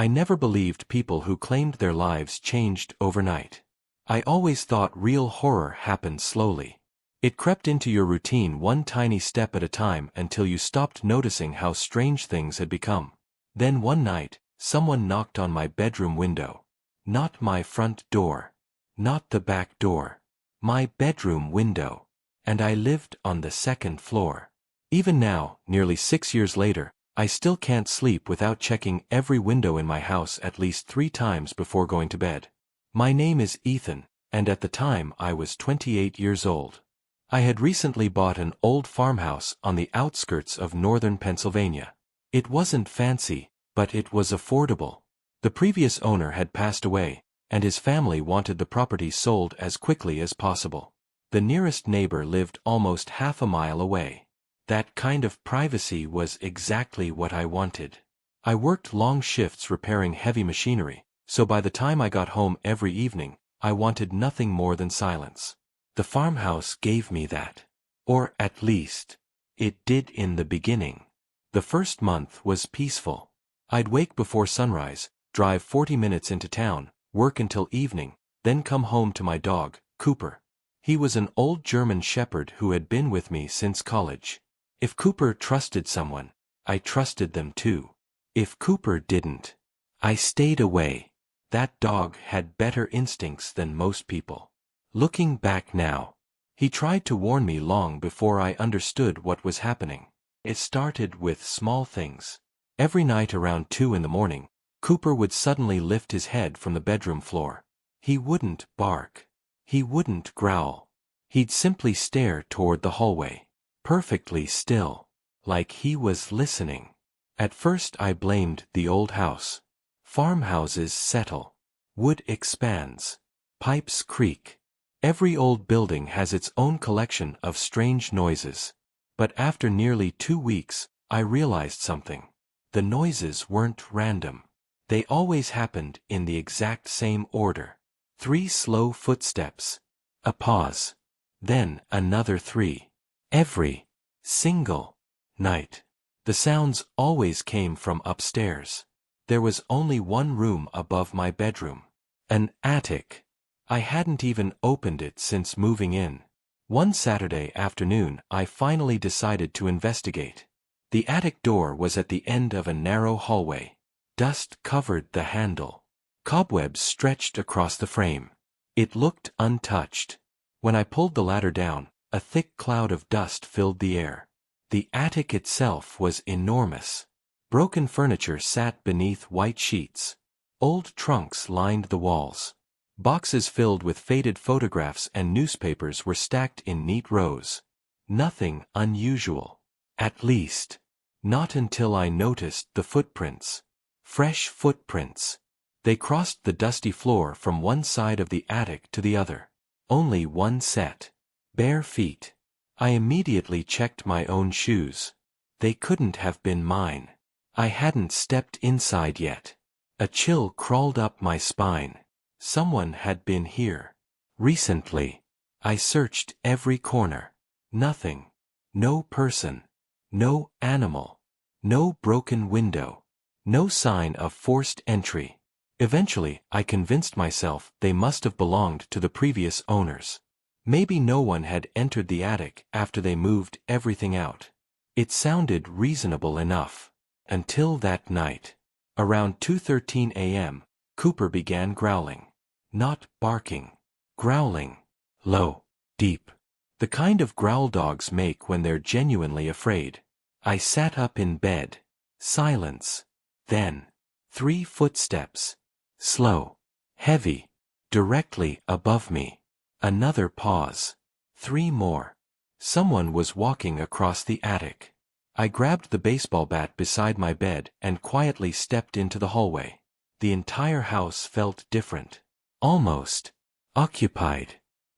I never believed people who claimed their lives changed overnight. I always thought real horror happened slowly. It crept into your routine one tiny step at a time until you stopped noticing how strange things had become. Then one night, someone knocked on my bedroom window. Not my front door. Not the back door. My bedroom window. And I lived on the second floor. Even now, nearly 6 years later, I still can't sleep without checking every window in my house at least 3 times before going to bed. My name is Ethan, and at the time I was 28 years old. I had recently bought an old farmhouse on the outskirts of northern Pennsylvania. It wasn't fancy, but it was affordable. The previous owner had passed away, and his family wanted the property sold as quickly as possible. The nearest neighbor lived almost half a mile away. That kind of privacy was exactly what I wanted. I worked long shifts repairing heavy machinery, so by the time I got home every evening, I wanted nothing more than silence. The farmhouse gave me that. Or at least, it did in the beginning. The first month was peaceful. I'd wake before sunrise, drive 40 minutes into town, work until evening, then come home to my dog, Cooper. He was an old German shepherd who had been with me since college. If Cooper trusted someone, I trusted them too. If Cooper didn't, I stayed away. That dog had better instincts than most people. Looking back now, he tried to warn me long before I understood what was happening. It started with small things. Every night around 2 in the morning, Cooper would suddenly lift his head from the bedroom floor. He wouldn't bark. He wouldn't growl. He'd simply stare toward the hallway, perfectly still, like he was listening. At first I blamed the old house. Farmhouses settle. Wood expands. Pipes creak. Every old building has its own collection of strange noises. But after nearly 2 weeks, I realized something. The noises weren't random. They always happened in the exact same order. 3 slow footsteps. A pause. Then another 3. Every single night. The sounds always came from upstairs. There was only one room above my bedroom. An attic. I hadn't even opened it since moving in. One Saturday afternoon I finally decided to investigate. The attic door was at the end of a narrow hallway. Dust covered the handle. Cobwebs stretched across the frame. It looked untouched. When I pulled the ladder down, a thick cloud of dust filled the air. The attic itself was enormous. Broken furniture sat beneath white sheets. Old trunks lined the walls. Boxes filled with faded photographs and newspapers were stacked in neat rows. Nothing unusual. At least, not until I noticed the footprints. Fresh footprints. They crossed the dusty floor from one side of the attic to the other. Only one set. Bare feet. I immediately checked my own shoes. They couldn't have been mine. I hadn't stepped inside yet. A chill crawled up my spine. Someone had been here. Recently. I searched every corner. Nothing. No person. No animal. No broken window. No sign of forced entry. Eventually, I convinced myself they must have belonged to the previous owners. Maybe no one had entered the attic after they moved everything out. It sounded reasonable enough. Until that night. Around 2:13 a.m., Cooper began growling. Not barking. Growling. Low. Deep. The kind of growl dogs make when they're genuinely afraid. I sat up in bed. Silence. Then. 3 footsteps. Slow. Heavy. Directly above me. Another pause. 3 more. Someone was walking across the attic. I grabbed the baseball bat beside my bed and quietly stepped into the hallway. The entire house felt different. Almost occupied.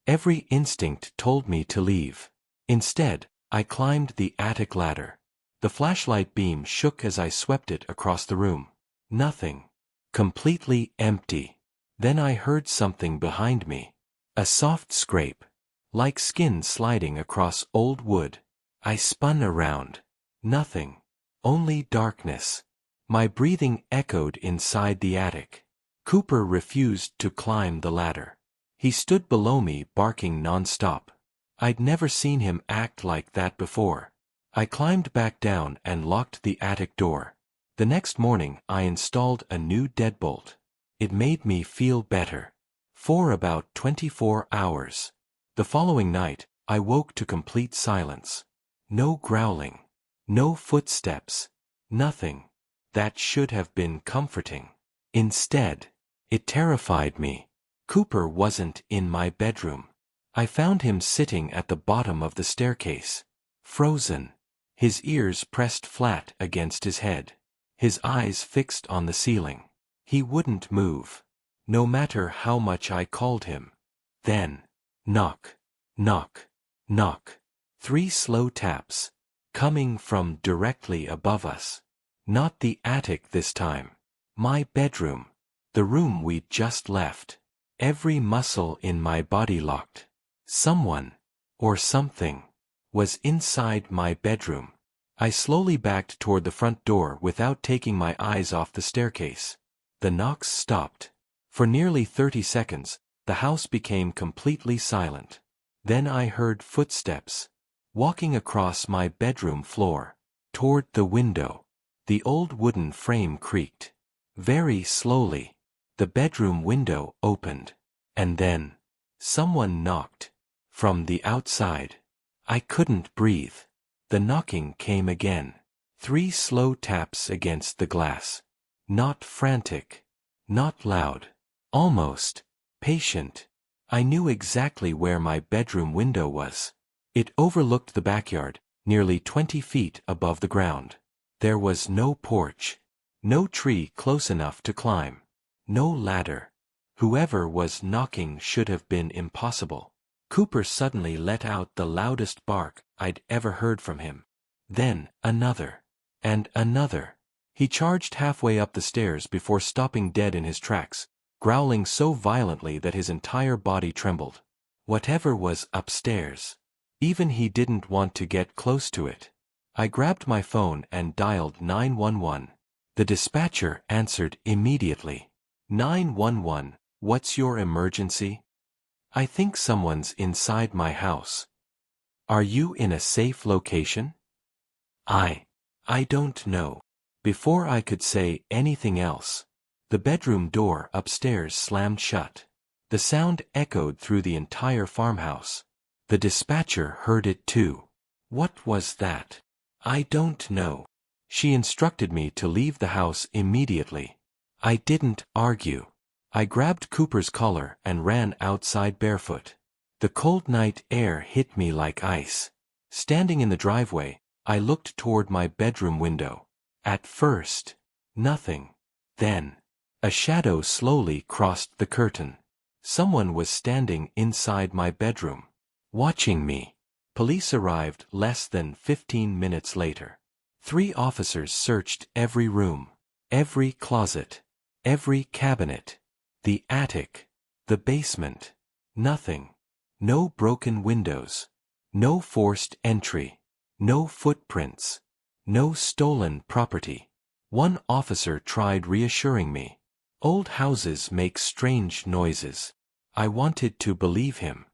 Every instinct told me to leave. Instead, I climbed the attic ladder. The flashlight beam shook as I swept it across the room. Nothing. Completely empty. Then I heard something behind me. A soft scrape. Like skin sliding across old wood. I spun around. Nothing. Only darkness. My breathing echoed inside the attic. Cooper refused to climb the ladder. He stood below me barking nonstop. I'd never seen him act like that before. I climbed back down and locked the attic door. The next morning I installed a new deadbolt. It made me feel better. For about 24 hours. The following night, I woke to complete silence. No growling. No footsteps. Nothing. That should have been comforting. Instead, it terrified me. Cooper wasn't in my bedroom. I found him sitting at the bottom of the staircase. Frozen. His ears pressed flat against his head. His eyes fixed on the ceiling. He wouldn't move. No matter how much I called him. Then, knock, knock, knock. 3 slow taps. Coming from directly above us. Not the attic this time. My bedroom. The room we'd just left. Every muscle in my body locked. Someone, or something, was inside my bedroom. I slowly backed toward the front door without taking my eyes off the staircase. The knocks stopped. For nearly 30 seconds, the house became completely silent. Then I heard footsteps. Walking across my bedroom floor. Toward the window. The old wooden frame creaked. Very slowly. The bedroom window opened. And then, someone knocked. From the outside. I couldn't breathe. The knocking came again. 3 slow taps against the glass. Not frantic. Not loud. Almost patient. I knew exactly where my bedroom window was. It overlooked the backyard, nearly 20 feet above the ground. There was no porch. No tree close enough to climb. No ladder. Whoever was knocking should have been impossible. Cooper suddenly let out the loudest bark I'd ever heard from him. Then, another. And another. He charged halfway up the stairs before stopping dead in his tracks, growling so violently that his entire body trembled. Whatever was upstairs. Even he didn't want to get close to it. I grabbed my phone and dialed 911. The dispatcher answered immediately. 911, what's your emergency? I think someone's inside my house. Are you in a safe location? I don't know. Before I could say anything else, the bedroom door upstairs slammed shut. The sound echoed through the entire farmhouse. The dispatcher heard it too. What was that? I don't know. She instructed me to leave the house immediately. I didn't argue. I grabbed Cooper's collar and ran outside barefoot. The cold night air hit me like ice. Standing in the driveway, I looked toward my bedroom window. At first, nothing. Then, a shadow slowly crossed the curtain. Someone was standing inside my bedroom, watching me. Police arrived less than 15 minutes later. 3 officers searched every room, every closet, every cabinet, the attic, the basement. Nothing. No broken windows. No forced entry. No footprints. No stolen property. One officer tried reassuring me. Old houses make strange noises. I wanted to believe him.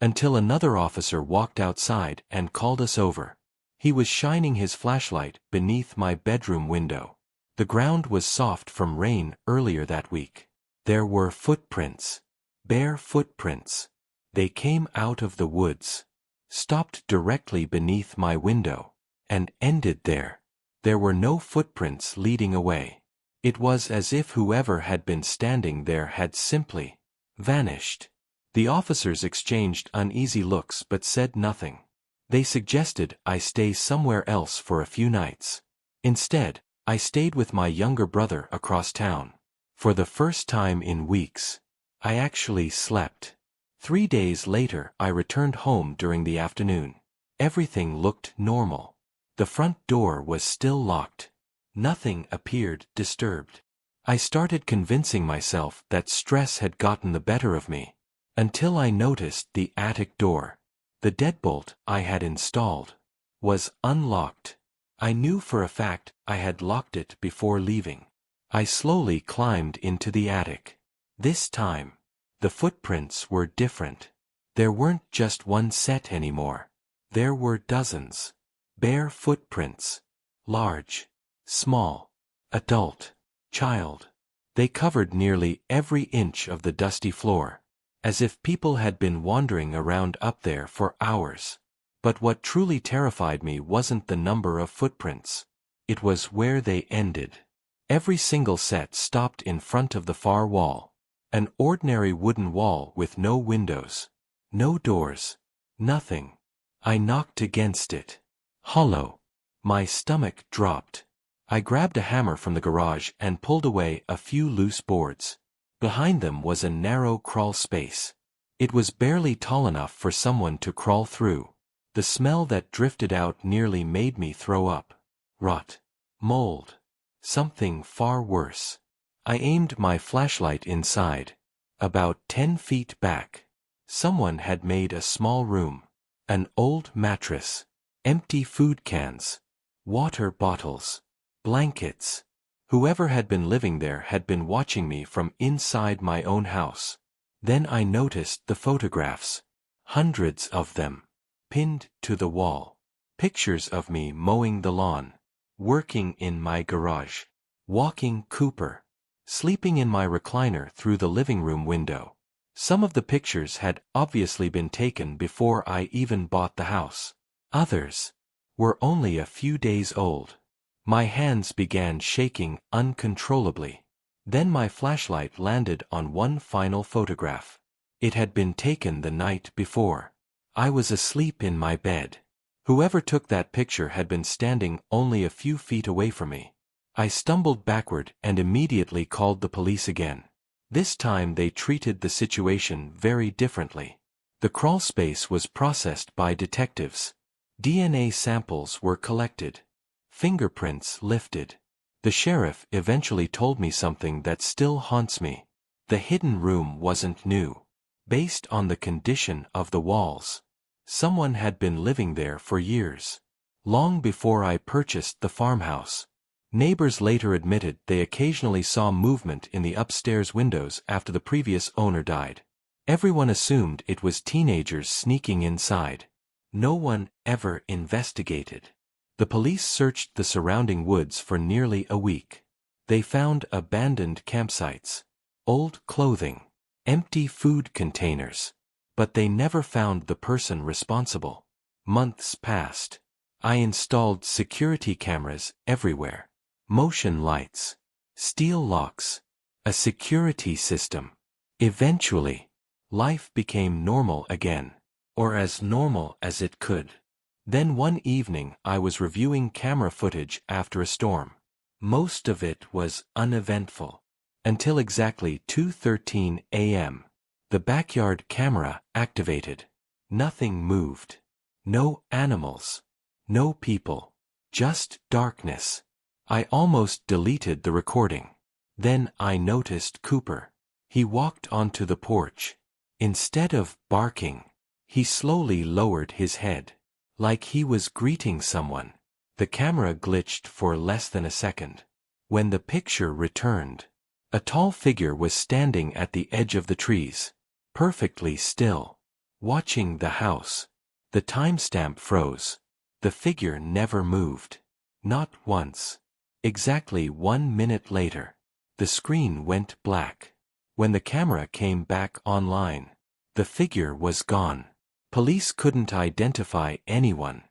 Until another officer walked outside and called us over. He was shining his flashlight beneath my bedroom window. The ground was soft from rain earlier that week. There were footprints. Bare footprints. They came out of the woods, stopped directly beneath my window, and ended there. There were no footprints leading away. It was as if whoever had been standing there had simply vanished. The officers exchanged uneasy looks but said nothing. They suggested I stay somewhere else for a few nights. Instead, I stayed with my younger brother across town. For the first time in weeks, I actually slept. 3 days later I returned home during the afternoon. Everything looked normal. The front door was still locked. Nothing appeared disturbed. I started convincing myself that stress had gotten the better of me. Until I noticed the attic door. The deadbolt I had installed was unlocked. I knew for a fact I had locked it before leaving. I slowly climbed into the attic. This time, the footprints were different. There weren't just one set anymore. There were dozens. Bare footprints. Large, small, adult, child. They covered nearly every inch of the dusty floor, as if people had been wandering around up there for hours. But what truly terrified me wasn't the number of footprints. It was where they ended. Every single set stopped in front of the far wall. An ordinary wooden wall with no windows. No doors. Nothing. I knocked against it. Hollow. My stomach dropped. I grabbed a hammer from the garage and pulled away a few loose boards. Behind them was a narrow crawl space. It was barely tall enough for someone to crawl through. The smell that drifted out nearly made me throw up. Rot. Mold. Something far worse. I aimed my flashlight inside. About 10 feet back. Someone had made a small room. An old mattress. Empty food cans. Water bottles. Blankets. Whoever had been living there had been watching me from inside my own house. Then I noticed the photographs. Hundreds of them. Pinned to the wall. Pictures of me mowing the lawn. Working in my garage. Walking Cooper. Sleeping in my recliner through the living room window. Some of the pictures had obviously been taken before I even bought the house. Others were only a few days old. My hands began shaking uncontrollably. Then my flashlight landed on one final photograph. It had been taken the night before. I was asleep in my bed. Whoever took that picture had been standing only a few feet away from me. I stumbled backward and immediately called the police again. This time they treated the situation very differently. The crawl space was processed by detectives. DNA samples were collected. Fingerprints lifted. The sheriff eventually told me something that still haunts me. The hidden room wasn't new. Based on the condition of the walls, someone had been living there for years. Long before I purchased the farmhouse. Neighbors later admitted they occasionally saw movement in the upstairs windows after the previous owner died. Everyone assumed it was teenagers sneaking inside. No one ever investigated. The police searched the surrounding woods for nearly a week. They found abandoned campsites, old clothing, empty food containers. But they never found the person responsible. Months passed. I installed security cameras everywhere. Motion lights. Steel locks. A security system. Eventually, life became normal again. Or as normal as it could. Then one evening I was reviewing camera footage after a storm. Most of it was uneventful. Until exactly 2:13 a.m. The backyard camera activated. Nothing moved. No animals. No people. Just darkness. I almost deleted the recording. Then I noticed Cooper. He walked onto the porch. Instead of barking, he slowly lowered his head. Like he was greeting someone. The camera glitched for less than a second. When the picture returned, a tall figure was standing at the edge of the trees. Perfectly still. Watching the house. The timestamp froze. The figure never moved. Not once. Exactly 1 minute later, the screen went black. When the camera came back online, the figure was gone. Police couldn't identify anyone.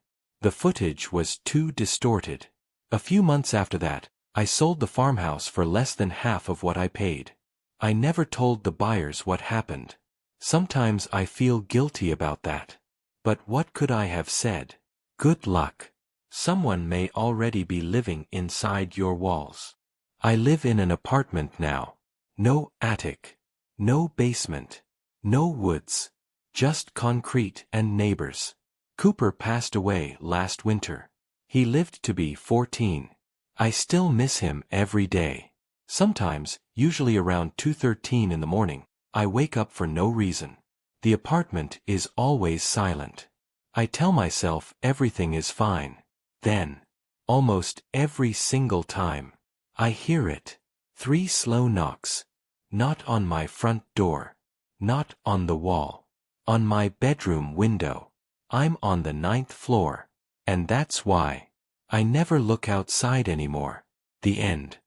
The footage was too distorted. A few months after that, I sold the farmhouse for less than half of what I paid. I never told the buyers what happened. Sometimes I feel guilty about that. But what could I have said? Good luck. Someone may already be living inside your walls. I live in an apartment now. No attic. No basement. No woods. Just concrete and neighbors. Cooper passed away last winter. He lived to be 14. I still miss him every day. Sometimes, usually around 2:13 in the morning, I wake up for no reason. The apartment is always silent. I tell myself everything is fine. Then, Almost every single time. I hear it. 3 slow knocks. Not on my front door. Not on the wall. On my bedroom window. I'm on the 9th floor. And that's why I never look outside anymore. The end.